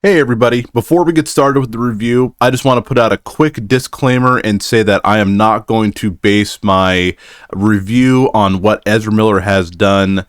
Hey everybody, before we get started with the review, I just want to put out a quick disclaimer and say that I am not going to base my review on what Ezra Miller has done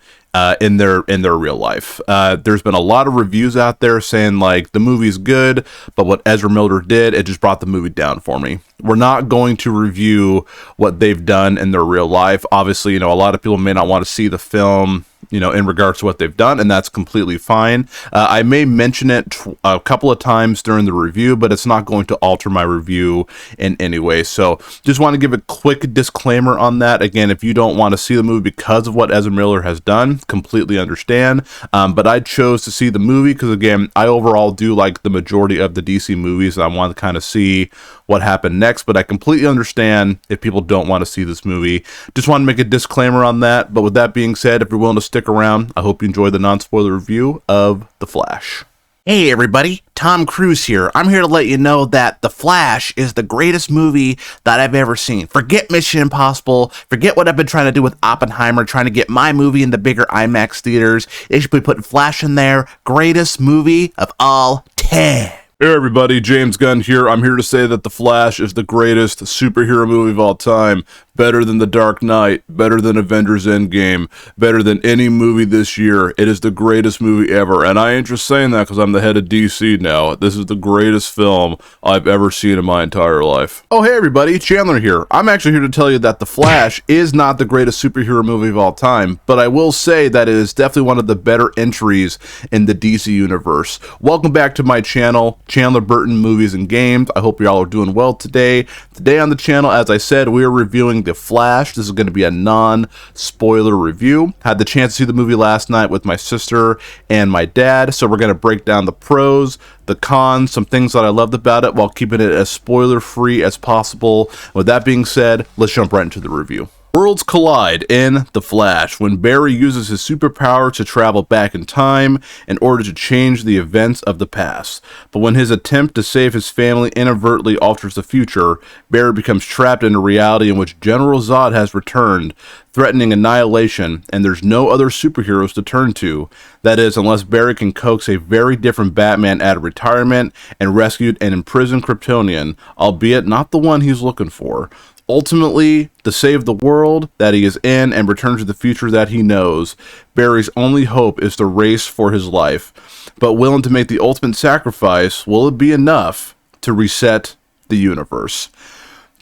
in their real life. There's been a lot of reviews out there saying like the movie's good, but what Ezra Miller did, it just brought the movie down for me. We're not going to review what they've done in their real life. Obviously, a lot of people may not want to see the film, in regards to what they've done, and that's completely fine. I may mention it a couple of times during the review, but it's not going to alter my review in any way. So just want to give a quick disclaimer on that. Again, if you don't want to see the movie because of what Ezra Miller has done, completely understand. But I chose to see the movie because, again, I overall do like the majority of the DC movies, and I want to kind of see what happened next, but I completely understand if people don't want to see this movie. Just want to make a disclaimer on that. But with that being said, if you're willing to stick around, I hope you enjoy the non-spoiler review of The Flash. Hey everybody, Tom Cruise here. I'm here to let you know that The Flash is the greatest movie that I've ever seen. Forget Mission Impossible, forget what I've been trying to do with Oppenheimer, trying to get my movie in the bigger IMAX theaters. They should be putting Flash in there. Greatest movie of all time. Hey everybody, James Gunn here. I'm here to say that The Flash is the greatest superhero movie of all time. Better than The Dark Knight, better than Avengers Endgame, better than any movie this year. It is the greatest movie ever. And I ain't just saying that because I'm the head of DC now. This is the greatest film I've ever seen in my entire life. Oh, hey everybody, Chandler here. I'm actually here to tell you that The Flash is not the greatest superhero movie of all time, but I will say that it is definitely one of the better entries in the DC universe. Welcome back to my channel, Chandler Burton Movies and Games. I hope y'all are doing well today. Today on the channel, as I said, we are reviewing The Flash. This is going to be a non-spoiler review. Had the chance to see the movie last night with my sister and my dad, so we're going to break down the pros, the cons, some things that I loved about it while keeping it as spoiler-free as possible. With that being said, let's jump right into the review. Worlds collide in The Flash when Barry uses his superpower to travel back in time in order to change the events of the past. But when his attempt to save his family inadvertently alters the future, Barry becomes trapped in a reality in which General Zod has returned, threatening annihilation, and there's no other superheroes to turn to. That is, unless Barry can coax a very different Batman out of retirement and rescue an imprisoned Kryptonian, albeit not the one he's looking for. Ultimately, to save the world that he is in and return to the future that he knows, Barry's only hope is to race for his life. But willing to make the ultimate sacrifice, will it be enough to reset the universe?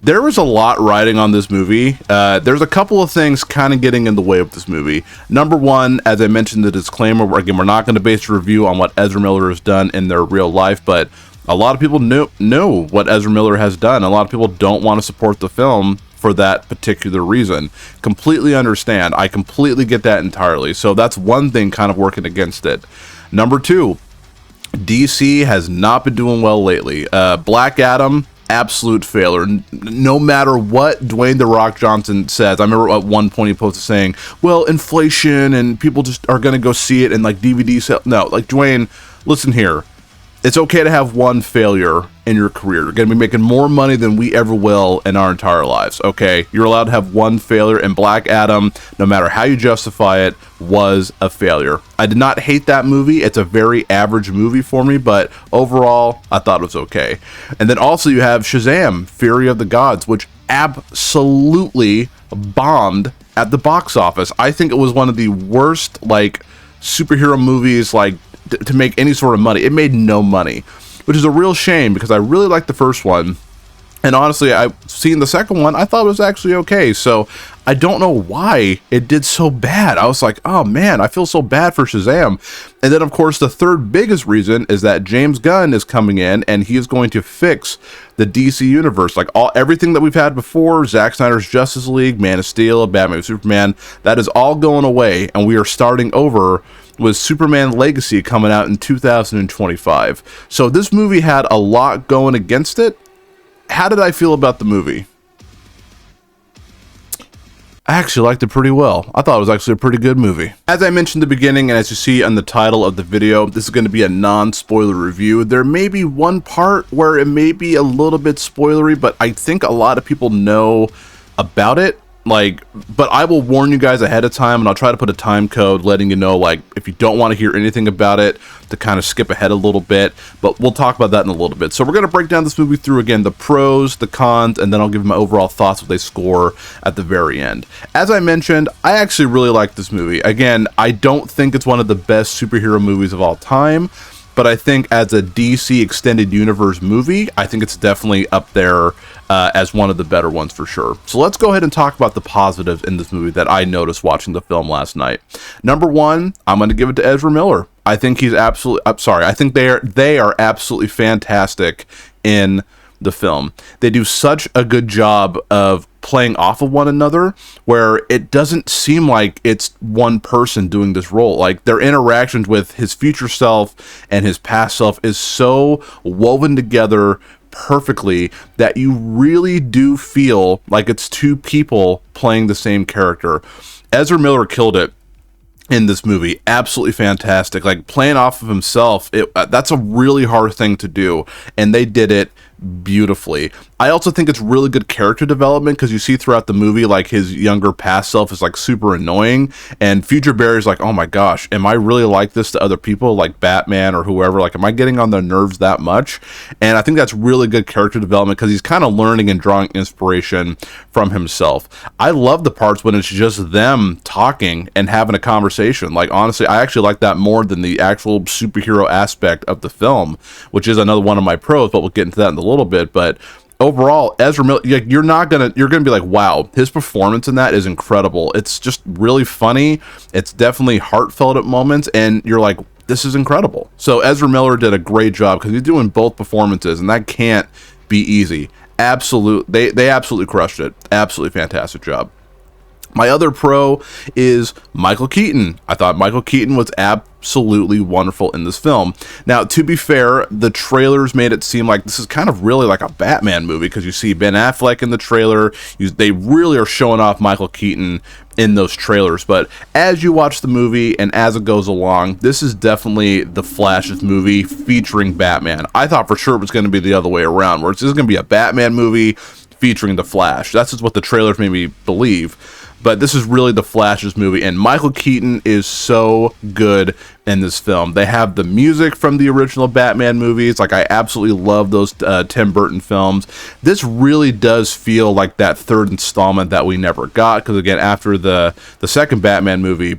There was a lot riding on this movie. There's a couple of things kind of getting in the way of this movie. Number one, as I mentioned in the disclaimer, again, we're not going to base a review on what Ezra Miller has done in their real life, but a lot of people know what Ezra Miller has done. A lot of people don't want to support the film for that particular reason. Completely understand. I completely get that entirely. So that's one thing kind of working against it. Number two, DC has not been doing well lately. Black Adam, absolute failure. No matter what Dwayne "The Rock" Johnson says. I remember at one point he posted saying, well, inflation and people just are going to go see it and like DVD sale. No, like Dwayne, listen here. It's okay to have one failure in your career. You're going to be making more money than we ever will in our entire lives, okay? You're allowed to have one failure, and Black Adam, no matter how you justify it, was a failure. I did not hate that movie. It's a very average movie for me, but overall, I thought it was okay. And then also you have Shazam! Fury of the Gods, which absolutely bombed at the box office. I think it was one of the worst, superhero movies, to make any sort of money. It made no money, which is a real shame because I really liked the first one, and honestly, I've seen the second one. I thought it was actually okay, so I don't know why it did so bad. I was like, oh man, I feel so bad for Shazam. And then of course the third biggest reason is that James Gunn is coming in and he is going to fix the DC universe. Everything that we've had before, Zack Snyder's Justice League, Man of Steel, Batman v Superman, that is all going away, and we are starting over with Superman Legacy coming out in 2025. So this movie had a lot going against it. How did I feel about the movie? I actually liked it pretty well. I thought it was actually a pretty good movie. As I mentioned in the beginning, and as you see on the title of the video, this is going to be a non-spoiler review. There may be one part where it may be a little bit spoilery, but I think a lot of people know about it. Like, but I will warn you guys ahead of time, and I'll try to put a time code letting you know, like, if you don't want to hear anything about it, to kind of skip ahead a little bit. But we'll talk about that in a little bit. So we're going to break down this movie through, again, the pros, the cons, and then I'll give my overall thoughts, what they score at the very end. As I mentioned, I actually really like this movie. Again, I don't think it's one of the best superhero movies of all time, but I think as a DC Extended Universe movie, I think it's definitely up there as one of the better ones for sure. So let's go ahead and talk about the positives in this movie that I noticed watching the film last night. Number one, I'm going to give it to Ezra Miller. I think he's absolutely, I think they are absolutely fantastic in the film. They do such a good job of playing off of one another, where it doesn't seem like it's one person doing this role. Like, their interactions with his future self and his past self is so woven together perfectly that you really do feel like it's two people playing the same character. Ezra Miller killed it in this movie. Absolutely fantastic. Like, playing off of himself, that's a really hard thing to do, and they did it beautifully. I also think it's really good character development, because you see throughout the movie, like, his younger past self is like super annoying, and future Barry's like, oh my gosh, am I really like this to other people, like Batman or whoever? Like, am I getting on their nerves that much? And I think that's really good character development, because he's kind of learning and drawing inspiration from himself. I love the parts when it's just them talking and having a conversation. Like, honestly, I actually like that more than the actual superhero aspect of the film, which is another one of my pros, but we'll get into that in a little bit. But overall, Ezra Miller, you're gonna be like, wow, his performance in that is incredible. It's just really funny. It's definitely heartfelt at moments, and you're like, this is incredible. So Ezra Miller did a great job, because he's doing both performances, and that can't be easy. They absolutely crushed it. Absolutely fantastic job. My other pro is Michael Keaton. I thought Michael Keaton was absolutely wonderful in this film. Now, to be fair, the trailers made it seem like this is kind of really like a Batman movie, because you see Ben Affleck in the trailer. They really are showing off Michael Keaton in those trailers. But as you watch the movie and as it goes along, this is definitely the Flash's movie featuring Batman. I thought for sure it was going to be the other way around, where this is going to be a Batman movie featuring the Flash. That's just what the trailers made me believe. But this is really the Flash's movie, and Michael Keaton is so good in this film. They have the music from the original Batman movies. Like, I absolutely love those Tim Burton films. This really does feel like that third installment that we never got, because again, after the second Batman movie,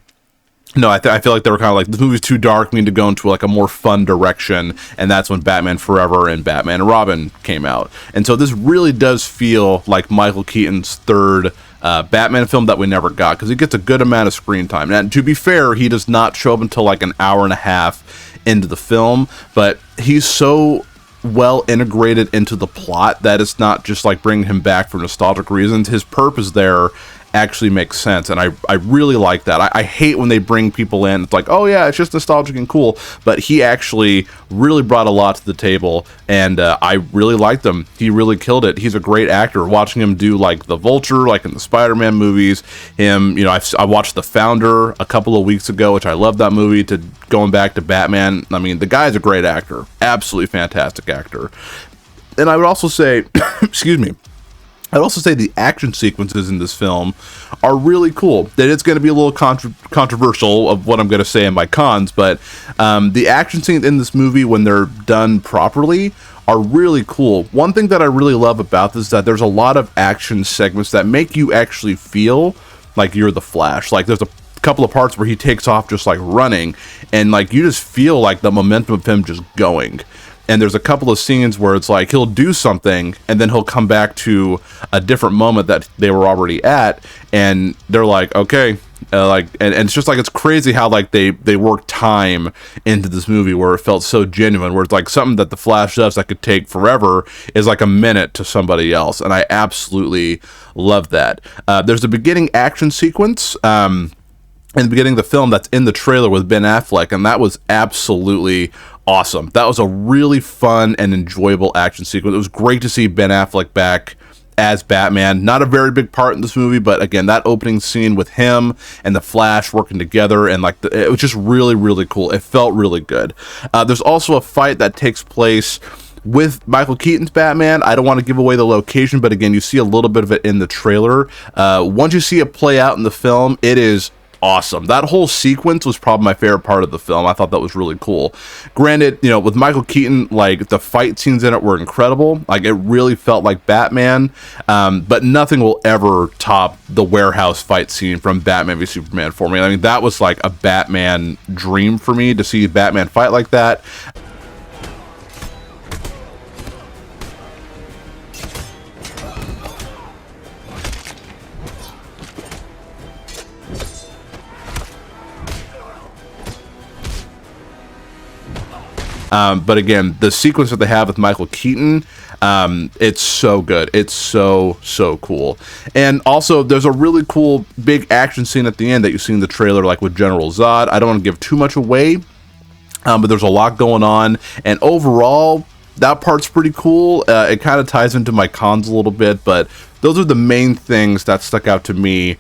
no, I feel like they were kind of like, this movie's too dark, we need to go into like a more fun direction, and that's when Batman Forever and Batman and Robin came out. And so this really does feel like Michael Keaton's third Batman film that we never got, because he gets a good amount of screen time. And to be fair, he does not show up until like an hour and a half into the film, but he's so well integrated into the plot that it's not just like bringing him back for nostalgic reasons. His purpose there actually makes sense, and I really like that. I hate when they bring people in, it's like, oh yeah, it's just nostalgic and cool, but he actually really brought a lot to the table, and I really liked him. He really killed it. He's a great actor. Watching him do like the Vulture, like in the Spider-Man movies, him, you know, I watched The Founder a couple of weeks ago, which I love that movie, to going back to Batman. I mean, the guy's a great actor. Absolutely fantastic actor. And I would also say, excuse me, I'd also say the action sequences in this film are really cool. That it's going to be a little controversial of what I'm going to say in my cons, but the action scenes in this movie, when they're done properly, are really cool. One thing that I really love about this is that there's a lot of action segments that make you actually feel like you're the Flash. Like, there's a couple of parts where he takes off just like running, and like you just feel like the momentum of him just going. And there's a couple of scenes where it's like he'll do something and then he'll come back to a different moment that they were already at, and they're like, okay, and it's just like, it's crazy how like they work time into this movie, where it felt so genuine, where it's like something that the Flash does that could take forever is like a minute to somebody else, and I absolutely love that. There's a beginning action sequence in the beginning of the film that's in the trailer with Ben Affleck, and that was absolutely awesome. That was a really fun and enjoyable action sequence. It was great to see Ben Affleck back as Batman. Not a very big part in this movie, but again, that opening scene with him and the Flash working together, and like it was just really, really cool. It felt really good. There's also a fight that takes place with Michael Keaton's Batman, I don't want to give away the location, but again, you see a little bit of it in the trailer. Once you see it play out in the film, it is awesome. That whole sequence was probably my favorite part of the film. I thought that was really cool. Granted, you know, with Michael Keaton, like, the fight scenes in it were incredible. Like, it really felt like Batman, but nothing will ever top the warehouse fight scene from Batman v Superman for me. I mean, that was like a Batman dream for me, to see Batman fight like that. But again, the sequence that they have with Michael Keaton, it's so good. It's so cool. And also, there's a really cool big action scene at the end that you see in the trailer, like with General Zod. I don't want to give too much away, but there's a lot going on. And overall, that part's pretty cool. It kind of ties into my cons a little bit, but those are the main things that stuck out to me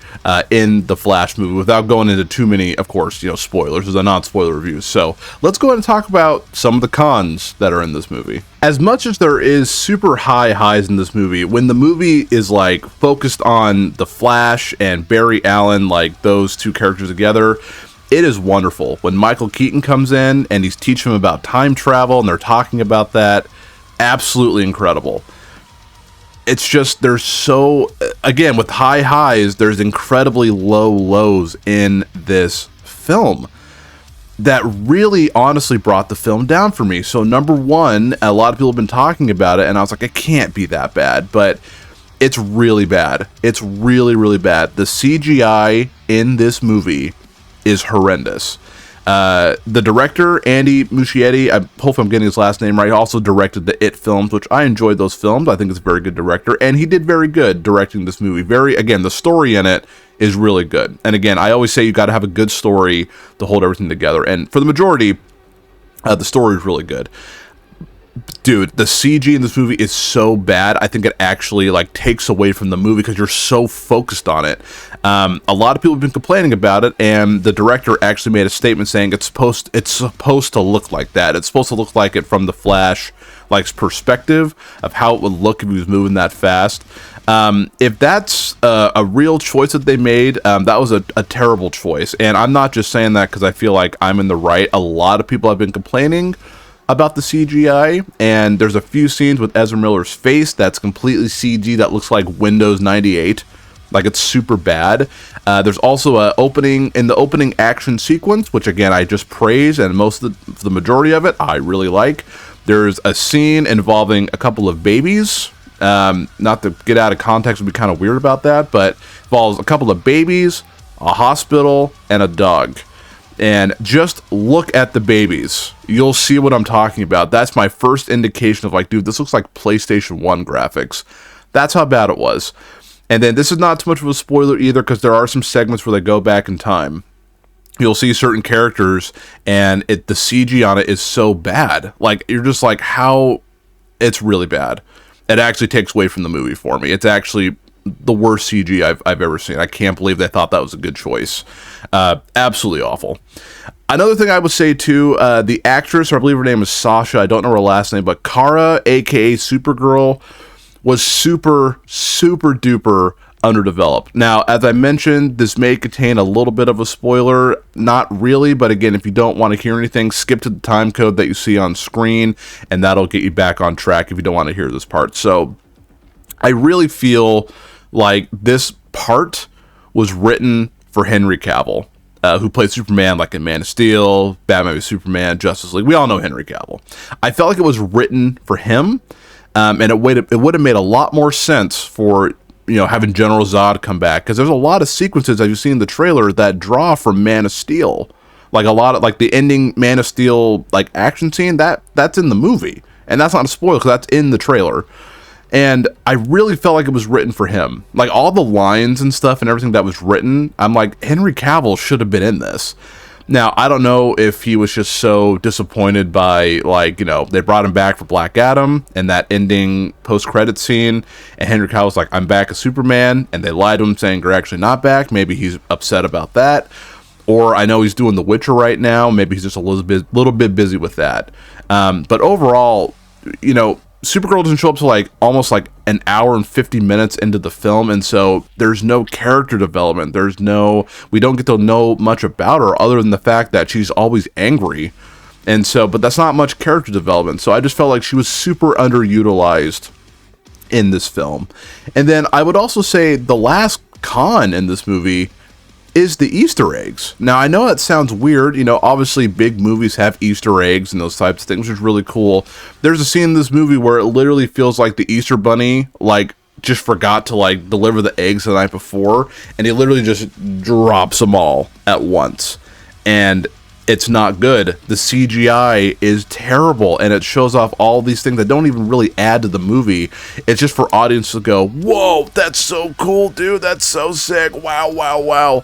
in the Flash movie, without going into too many, of course, you know, spoilers. There's a non-spoiler review. So let's go ahead and talk about some of the cons that are in this movie. As much as there is super high highs in this movie, when the movie is like focused on the Flash and Barry Allen, like those two characters together, it is wonderful. When Michael Keaton comes in and he's teaching them about time travel and they're talking about that, absolutely incredible. It's just, there's so, again, with high highs, there's incredibly low lows in this film that really honestly brought the film down for me. So number one, a lot of people have been talking about it, and I was like, it can't be that bad, but it's really bad. It's really bad. The CGI in this movie is horrendous. The director, Andy Muschietti, I hope I'm getting his last name right, he also directed the It films, which I enjoyed those films. I think it's a very good director, and he did very good directing this movie. Again, the story in it is really good. And again, I always say you got to have a good story to hold everything together. And for the majority, the story is really good. Dude, the CG in this movie is so bad. I think it actually like takes away from the movie because you're so focused on it. A lot of people have been complaining about it, and the director actually made a statement saying it's supposed to look like that. It's supposed to look like it from the Flash like perspective of how it would look if he was moving that fast. If that's a real choice that they made, that was a terrible choice. And I'm not just saying that because I feel like I'm in the right. A lot of people have been complaining about the CGI, and there's a few scenes with Ezra Miller's face that's completely CG that looks like Windows 98. Like, it's super bad. There's also a opening action sequence, which again I just praise, and the majority of it I really like. There's a scene involving a couple of babies. Not to get out of context, would be kind of weird about that, but involves a couple of babies, a hospital, and a dog. And just look at the babies. You'll see what I'm talking about. That's my first indication of like, dude, this looks like PlayStation 1 graphics. That's how bad it was. And then this is not too much of a spoiler either, because there are some segments where they go back in time. You'll see certain characters, and the CG on it is so bad. Like, you're just like, how? It's really bad. It actually takes away from the movie for me. It's actually the worst CG I've ever seen. I can't believe they thought that was a good choice. Absolutely awful. Another thing I would say too, the actress, or I believe her name is Sasha, I don't know her last name, but Kara, aka Supergirl, was super duper underdeveloped. Now, as I mentioned, this may contain a little bit of a spoiler. Not really, but again, if you don't want to hear anything, skip to the time code that you see on screen, and that'll get you back on track if you don't want to hear this part. So I really feel like this part was written for Henry Cavill, who played Superman like in Man of Steel, Batman v Superman, Justice League. We all know Henry Cavill. I felt like it was written for him, and it would have made a lot more sense for, you know, having General Zod come back, because there's a lot of sequences, as you see in the trailer, that draw from Man of Steel. Like a lot of, like the ending Man of Steel like action scene, that's in the movie, and that's not a spoiler because that's in the trailer. And I really felt like it was written for him. Like, all the lines and stuff and everything that was written, I'm like, Henry Cavill should have been in this. Now, I don't know if he was just so disappointed by, like, you know, they brought him back for Black Adam and that ending post-credit scene, and Henry Cavill's like, I'm back as Superman, and they lied to him saying you're actually not back. Maybe he's upset about that. Or I know he's doing The Witcher right now. Maybe he's just a little bit busy with that. But overall, Supergirl doesn't show up to like almost like an hour and 50 minutes into the film, and so there's no character development. We don't get to know much about her other than the fact that she's always angry. And so, but that's not much character development. So I just felt like she was super underutilized in this film. And then I would also say the last con in this movie is the Easter eggs. Now, I know that sounds weird. Obviously big movies have Easter eggs and those types of things, which is really cool. There's a scene in this movie where it literally feels like the Easter Bunny, like, just forgot to, like, deliver the eggs the night before, and he literally just drops them all at once. And it's not good. The CGI is terrible, and it shows off all these things that don't even really add to the movie. It's just for audience to go, whoa, that's so cool, dude. That's so sick. Wow, wow, wow.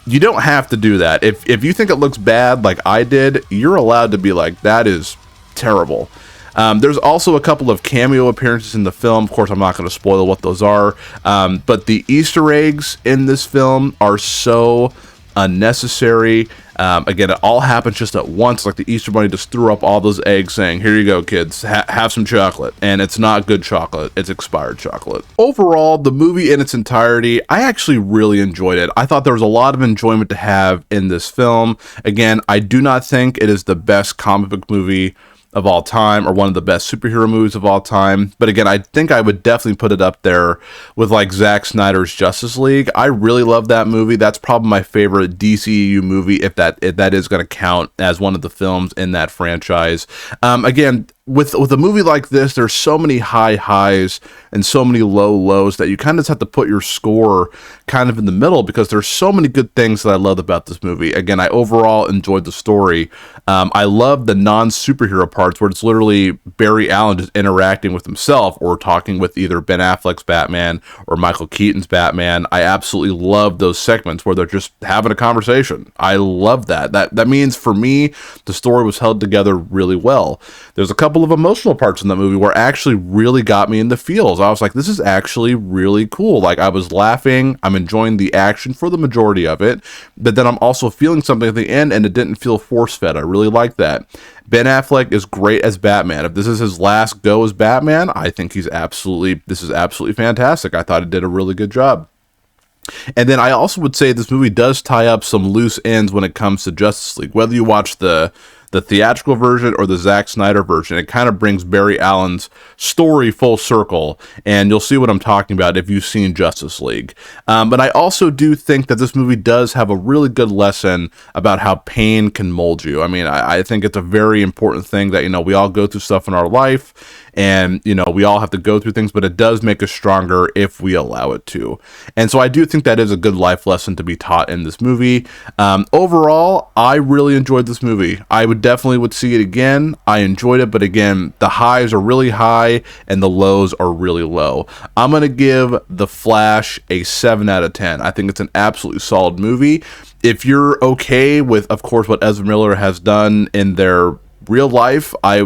You don't have to do that. If you think it looks bad like I did, you're allowed to be like, that is terrible. There's also a couple of cameo appearances in the film. Of course, I'm not going to spoil what those are. But the Easter eggs in this film are so unnecessary. Again, it all happens just at once. Like the Easter Bunny just threw up all those eggs saying, here you go, kids, have some chocolate. And it's not good chocolate. It's expired chocolate. Overall, the movie in its entirety, I actually really enjoyed it. I thought there was a lot of enjoyment to have in this film. Again, I do not think it is the best comic book movie of all time or one of the best superhero movies of all time, but again, I think I would definitely put it up there with like Zack Snyder's Justice League. I really love that movie. That's probably my favorite DCEU movie, if that is going to count as one of the films in that franchise. Again, with a movie like this, there's so many high highs and so many low lows that you kind of just have to put your score kind of in the middle, because there's so many good things that I loved about this movie. Again, I overall enjoyed the story. I love the non-superhero parts where it's literally Barry Allen just interacting with himself or talking with either Ben Affleck's Batman or Michael Keaton's Batman. I absolutely love those segments where they're just having a conversation. I love that. That means for me, the story was held together really well. There's a couple of emotional parts in that movie where actually really got me in the feels. I was like, this is actually really cool. Like, I was laughing, I'm enjoying the action for the majority of it, but then I'm also feeling something at the end, and it didn't feel force-fed. I really like that. Ben Affleck is great as Batman. If this is his last go as Batman, I think this is absolutely fantastic. I thought he did a really good job. And then I also would say this movie does tie up some loose ends when it comes to Justice League. Whether you watch the theatrical version or the Zack Snyder version, it kind of brings Barry Allen's story full circle, and you'll see what I'm talking about if you've seen Justice League. But I also do think that this movie does have a really good lesson about how pain can mold you. I mean, I think it's a very important thing that, we all go through stuff in our life, and, we all have to go through things, but it does make us stronger if we allow it to. And so I do think that is a good life lesson to be taught in this movie. Overall, I really enjoyed this movie. I definitely would see it again. I enjoyed it, but again, the highs are really high and the lows are really low. I'm going to give The Flash a 7 out of 10. I think it's an absolutely solid movie. If you're okay with, of course, what Ezra Miller has done in their real life, I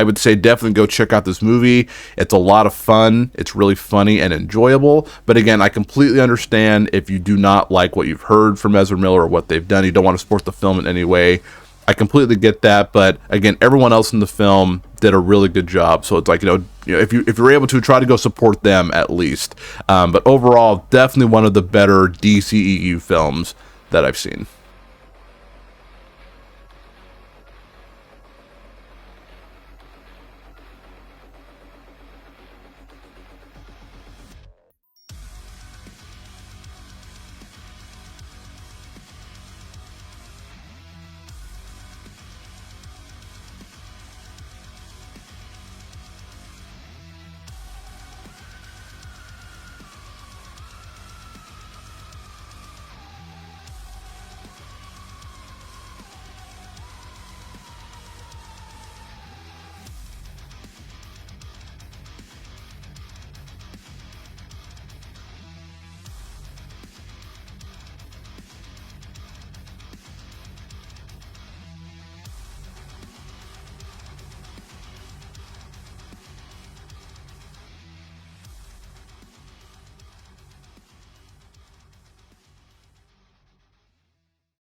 would say definitely go check out this movie. It's a lot of fun. It's really funny and enjoyable. But again, I completely understand if you do not like what you've heard from Ezra Miller or what they've done. You don't want to support the film in any way. I completely get that. But again, everyone else in the film did a really good job. So it's like, if you're able to, try to go support them at least. But overall, definitely one of the better DCEU films that I've seen.